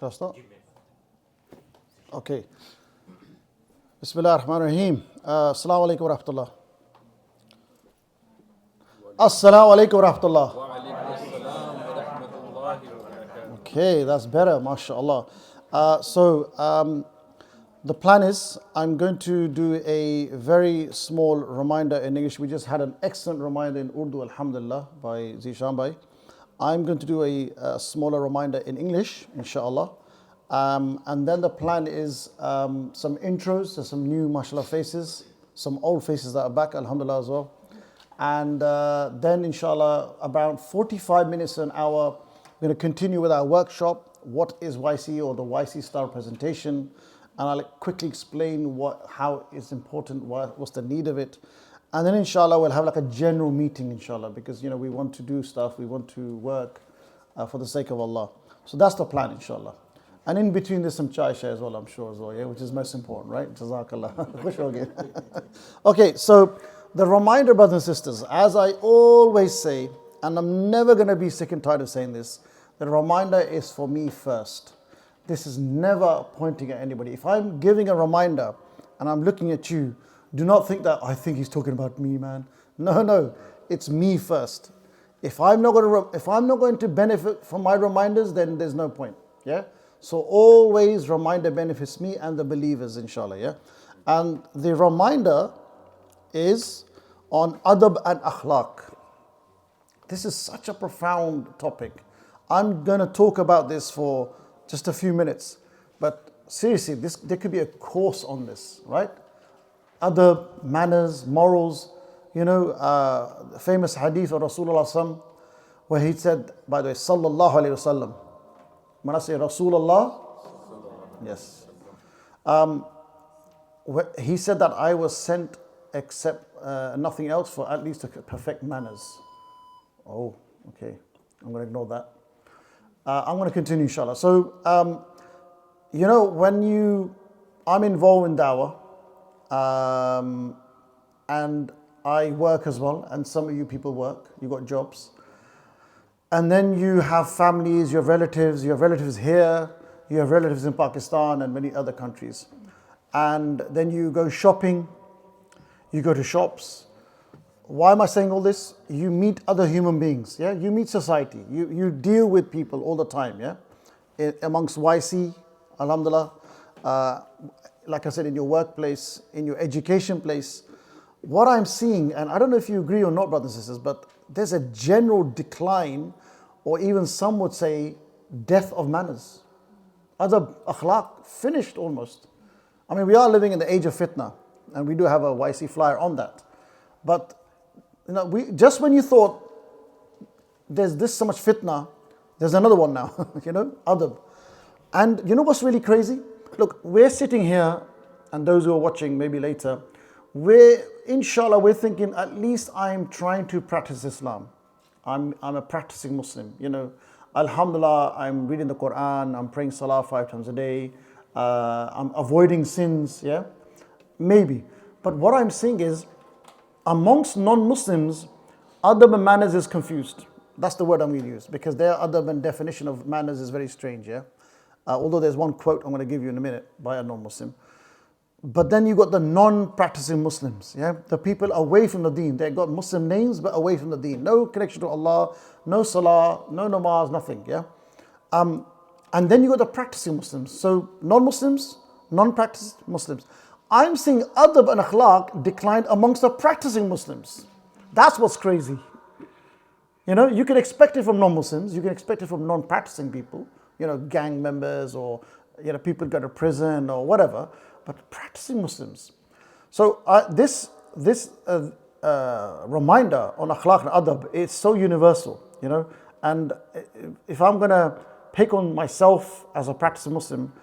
Shall I start? Okay. Bismillah ar-Rahman ar-Rahim. Assalamu alaikum wa rahmatullah. Assalamu alaikum wa rahmatullah. Okay, that's better, mashallah. The plan is I'm going to do a very small reminder in English. We just had an excellent reminder in Urdu, alhamdulillah, by Zishan Bhai. I'm going to do a smaller reminder in English, inshallah. And then the plan is some intros, there's some new mashallah faces, some old faces that are back, alhamdulillah as well. And then inshallah, about 45 minutes to an hour, we're going to continue with our workshop, what is YC or the YC style presentation. And I'll quickly explain how it's important, what's the need of it. And then inshallah, we'll have like a general meeting, inshallah, because we want to do stuff, we want to work for the sake of Allah. So that's the plan, inshallah. And in between there's some chai share as well, I'm sure as well, yeah, which is most important, right? Jazakallah. Okay, so the reminder, brothers and sisters, as I always say, and I'm never going to be sick and tired of saying this, the reminder is for me first. This is never pointing at anybody. If I'm giving a reminder and I'm looking at you, do not think that I think he's talking about me, man. No, it's me first. If I'm not going to benefit from my reminders, then there's no point. Yeah. So always reminder benefits me and the believers, inshallah. Yeah. And the reminder is on Adab and Akhlaq. This is such a profound topic. I'm going to talk about this for just a few minutes, but seriously, there could be a course on this, right? Adab, manners, morals, the famous hadith of Rasulullah where he said, by the way, sallallahu alayhi wasallam. When I say Rasulullah, yes. He said that I was sent except nothing else for at least to perfect manners. Oh, okay. I'm going to ignore that. I'm going to continue, inshallah. So, I'm involved in dawah, and I work as well, and some of you people work, you got jobs. And then you have families, you have relatives here, you have relatives in Pakistan and many other countries. And then you go shopping, you go to shops. Why am I saying all this? You meet other human beings, yeah? You meet society. You deal with people all the time, yeah? Amongst YC, alhamdulillah, like I said, in your workplace, in your education place. What I'm seeing, and I don't know if you agree or not, brothers and sisters, but there's a general decline, or even some would say death of manners. Adab, akhlaq, finished almost. I mean, we are living in the age of fitna, and we do have a YC flyer on that. But just when you thought there's this so much fitna, there's another one now, adab. And you know what's really crazy? Look, we're sitting here, and those who are watching maybe later, inshallah, we're thinking at least I'm trying to practice Islam. I'm a practicing Muslim, Alhamdulillah, I'm reading the Quran, I'm praying salah 5 times a day, I'm avoiding sins, yeah? Maybe. But what I'm saying is, amongst non-Muslims, adab and manners is confused. That's the word I'm going to use, because their adab and definition of manners is very strange, yeah? Although there's one quote I'm going to give you in a minute by a non-Muslim. But then you got the non-practicing Muslims, yeah? The people away from the deen. They got Muslim names, but away from the deen. No connection to Allah, no salah, no namaz, nothing, yeah? And then you got the practicing Muslims. So non-Muslims, non-practicing Muslims. I'm seeing adab and akhlaq declined amongst the practicing Muslims. That's what's crazy. You can expect it from non-Muslims, you can expect it from non-practicing people, gang members or people go to prison or whatever, but practicing Muslims. So this reminder on akhlaq and adab is so universal, and if I'm going to pick on myself as a practicing Muslim,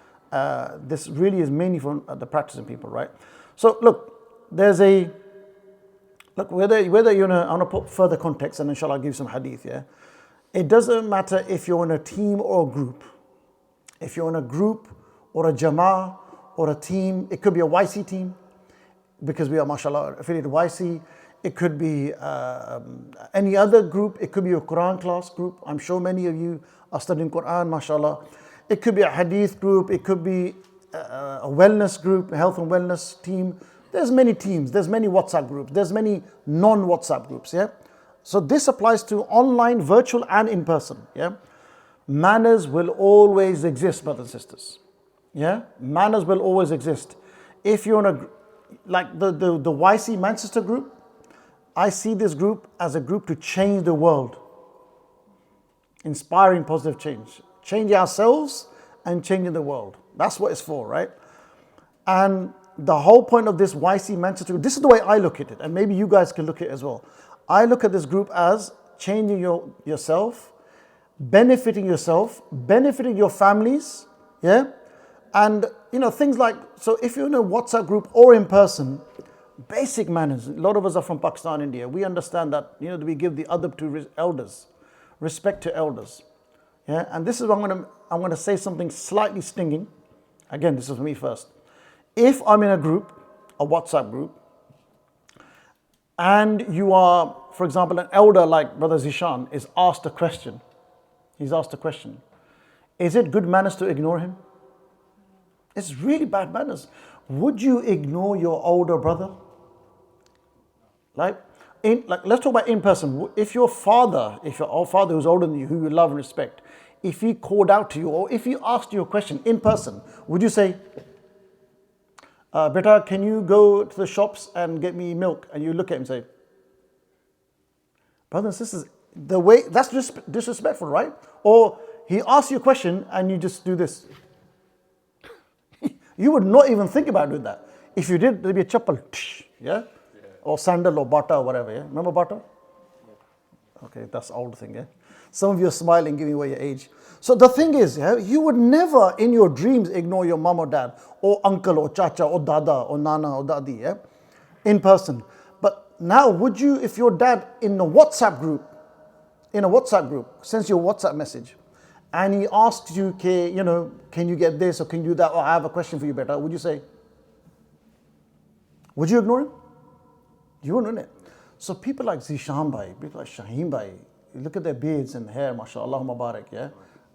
this really is mainly for the practicing people, right? So look, whether I want to put further context, and inshallah I'll give you some hadith, yeah? It doesn't matter if you're in a team or a group. If you're in a group or a jama'ah or a team, it could be a YC team, because we are, mashallah, affiliated YC. It could be any other group. It could be a Quran class group. I'm sure many of you are studying Quran, mashallah. It could be a hadith group, it could be a wellness group, a health and wellness team. There's many teams, there's many WhatsApp groups, there's many non-WhatsApp groups, yeah? So this applies to online, virtual and in person, yeah? Manners will always exist, brothers and sisters, yeah? Manners will always exist. If you're in a, like the YC Manchester group, I see this group as a group to change the world. Inspiring positive change. Changing ourselves and changing the world. That's what it's for, right? And the whole point of this YC Manchester group, this is the way I look at it, and maybe you guys can look at it as well. I look at this group as changing yourself, benefiting your families, yeah? And things like, so if you're in a WhatsApp group or in person, basic manners. A lot of us are from Pakistan, India. We understand that, we give the adab to elders, respect to elders. Yeah, and this is what I'm going to say something slightly stinging. Again, this is for me first. If I'm in a group, a WhatsApp group, and you are, for example, an elder like Brother Zishan is asked a question. He's asked a question. Is it good manners to ignore him? It's really bad manners. Would you ignore your older brother? Like, let's talk about in person. If your father who's older than you, who you love and respect, if he called out to you or if he asked you a question in person, would you say, Beta, can you go to the shops and get me milk? And you look at him and say, brothers and sisters, that's disrespectful, right? Or he asks you a question and you just do this. You would not even think about doing that. If you did, there'd be a chappal, yeah? Or sandal or bata or whatever, yeah? Remember bata? Okay, that's the old thing, yeah? Some of you are smiling, giving away your age. So the thing is, yeah, you would never in your dreams ignore your mom or dad, or uncle or chacha or dada or nana or dadi, yeah? In person. But now, would you, if your dad in a WhatsApp group, sends you a WhatsApp message, and he asks you, can you get this or can you do that, or I have a question for you, beta, would you say? Would you ignore him? You wouldn't, innit? So people like Zishan Bhai, people like Shaheen Bhai, you look at their beards and hair, mashallah, Mubarak, yeah?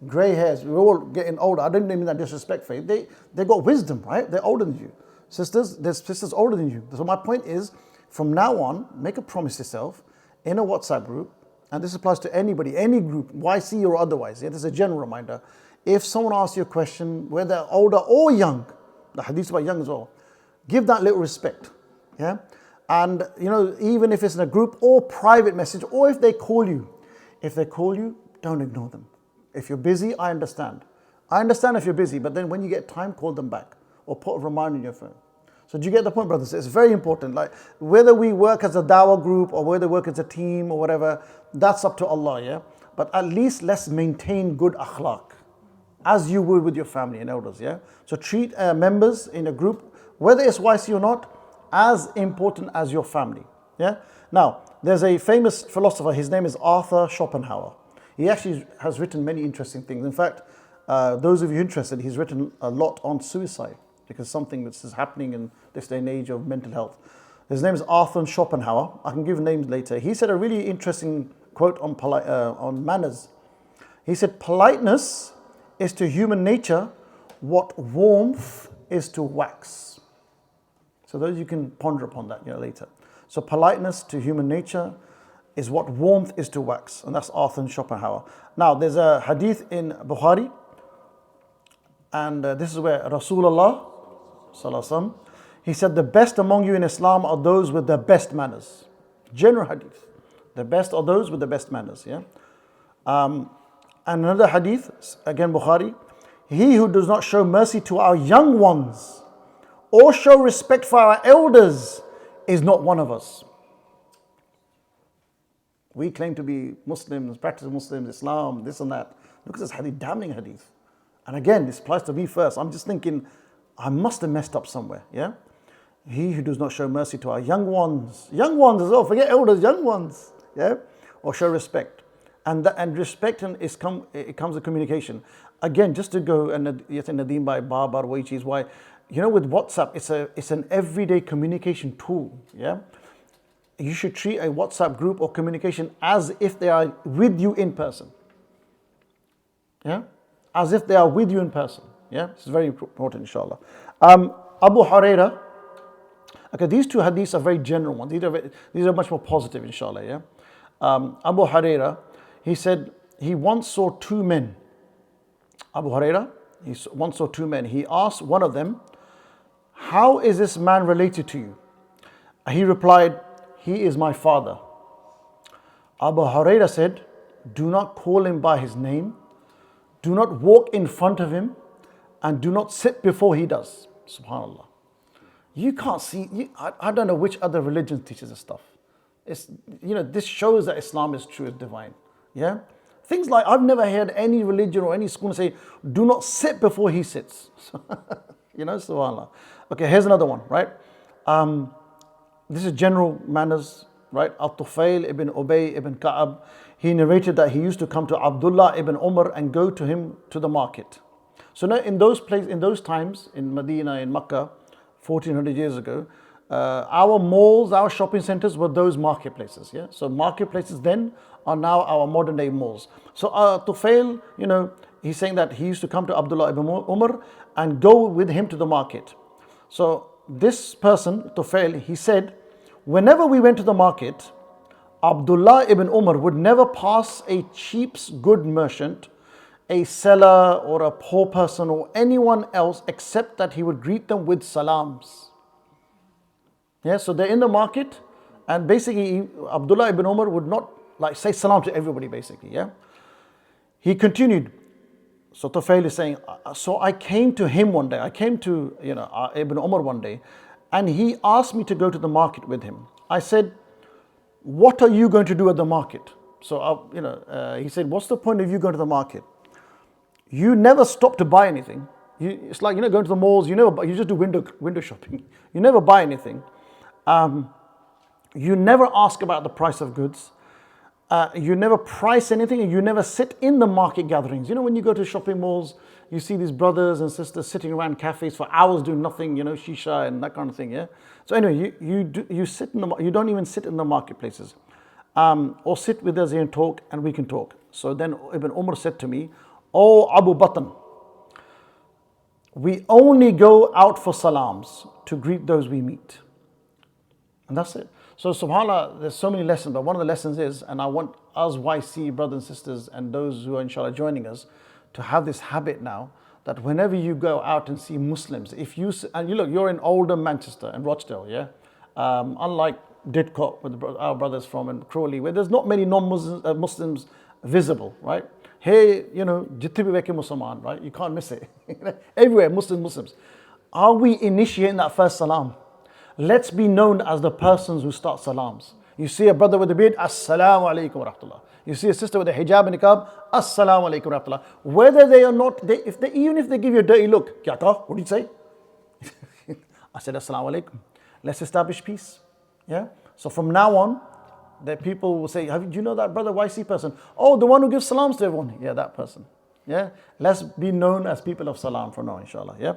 Grey hairs, we're all getting older. I don't mean that disrespectfully. They got wisdom, right? They're older than you. There's sisters older than you. So my point is, from now on, make a promise to yourself in a WhatsApp group, and this applies to anybody, any group, YC or otherwise. Yeah, this is a general reminder. If someone asks you a question, whether older or young, the hadith is about young as well, give that little respect. Yeah? And even if it's in a group or private message, or if they call you, don't ignore them. If you're busy, I understand. I understand if you're busy, but then when you get time, call them back or put a reminder on your phone. So do you get the point, brothers? It's very important. Like whether we work as a dawah group or whether we work as a team or whatever, that's up to Allah, yeah? But at least let's maintain good akhlaq as you would with your family and elders, yeah? So treat members in a group, whether it's YC or not, as important as your family, yeah? Now, there's a famous philosopher, his name is Arthur Schopenhauer. He actually has written many interesting things. In fact, those of you interested, he's written a lot on suicide, because something that is happening in this day and age of mental health. His name is Arthur Schopenhauer. I can give names later. He said a really interesting quote on manners. He said, politeness is to human nature what warmth is to wax. So those you can ponder upon that later. So politeness to human nature is what warmth is to wax. And that's Arthur Schopenhauer. Now, there's a hadith in Bukhari. And this is where Rasulullah, he said, the best among you in Islam are those with the best manners. General hadith. The best are those with the best manners. Yeah. And another hadith, again Bukhari, he who does not show mercy to our young ones or show respect for our elders is not one of us. We claim to be Muslims, practice Muslims, Islam, this and that. Look at this hadith, damning hadith. And again, this applies to me first. I'm just thinking, I must have messed up somewhere, yeah? He who does not show mercy to our young ones as well, forget elders, young ones, yeah? Or show respect. And respect it comes with communication. Again, just to go, and yet in Nadeem by Babar Waichi is why, with WhatsApp, it's an everyday communication tool, yeah? You should treat a WhatsApp group or communication as if they are with you in person. Yeah? as if they are with you in person. Yeah, this is very important, inshallah. Abū Hurayrah. Okay, these two hadiths are very general ones. These are much more positive, inshallah. Yeah. Abū Hurayrah, he said he once saw two men. Abū Hurayrah, he once saw two men. He asked one of them, "How is this man related to you?" He replied, "He is my father." Abū Hurayrah said, "Do not call him by his name, do not walk in front of him, and do not sit before he does." Subhanallah. You can't see, I don't know which other religion teaches this stuff. It's, this shows that Islam is true, is divine. Yeah? Things like, I've never heard any religion or any school say, do not sit before he sits. Subhanallah. Okay, here's another one, right? This is general manners, right? Al-Tufail ibn Ubay ibn Ka'ab, he narrated that he used to come to Abdullah ibn Umar and go to him to the market. So now in those times, in Medina, in Makkah, 1400 years ago, our malls, our shopping centers were those marketplaces. Yeah, so marketplaces then are now our modern day malls. So Tufail, he's saying that he used to come to Abdullah ibn Umar and go with him to the market. So this person, Tufail, he said, whenever we went to the market, Abdullah ibn Umar would never pass a cheap good merchant, a seller or a poor person or anyone else, except that he would greet them with salams. Yeah, so they're in the market, and basically Abdullah ibn Umar would not say salam to everybody, basically. Yeah. He continued. So Tufail is saying, so I came to him one day. I came to Ibn Umar one day, and he asked me to go to the market with him. I said, "What are you going to do at the market?" So he said, "What's the point of you going to the market? You never stop to buy anything. It's like going to the malls. You just do window shopping. You never buy anything. You never ask about the price of goods. You never price anything, and you never sit in the market gatherings. When you go to shopping malls, you see these brothers and sisters sitting around cafes for hours doing nothing. Shisha and that kind of thing. Yeah. So anyway, you don't even sit in the marketplaces, or sit with us here and talk, and we can talk." So then Ibn Umar said to me, "Oh Abu Batan, we only go out for salams to greet those we meet." And that's it. So subhanAllah, there's so many lessons, but one of the lessons is, and I want us YC brothers and sisters and those who are inshallah joining us to have this habit now, that whenever you go out and see Muslims, you're in Oldham, Manchester and Rochdale, yeah? Unlike Didcot, where our brothers from, and Crawley, where there's not many non-Muslims Muslims visible, right? Here, jitte bhi veke Musliman, right? You can't miss it. Everywhere, Muslims. Are we initiating that first salam? Let's be known as the persons who start salams. You see a brother with a beard, Assalamu alaikum wa rahmatullah. You see a sister with a hijab and niqab, Assalamu alaikum wa rahmatullah. Whether they are not, even if they give you a dirty look, Kya kaha? What did you say? I said Assalamu alaikum. Let's establish peace. Yeah. So from now on, that people will say, do you know that brother YC person? Oh, the one who gives salams to everyone. Yeah, that person. Yeah. Let's be known as people of salam for now, inshallah. Yeah.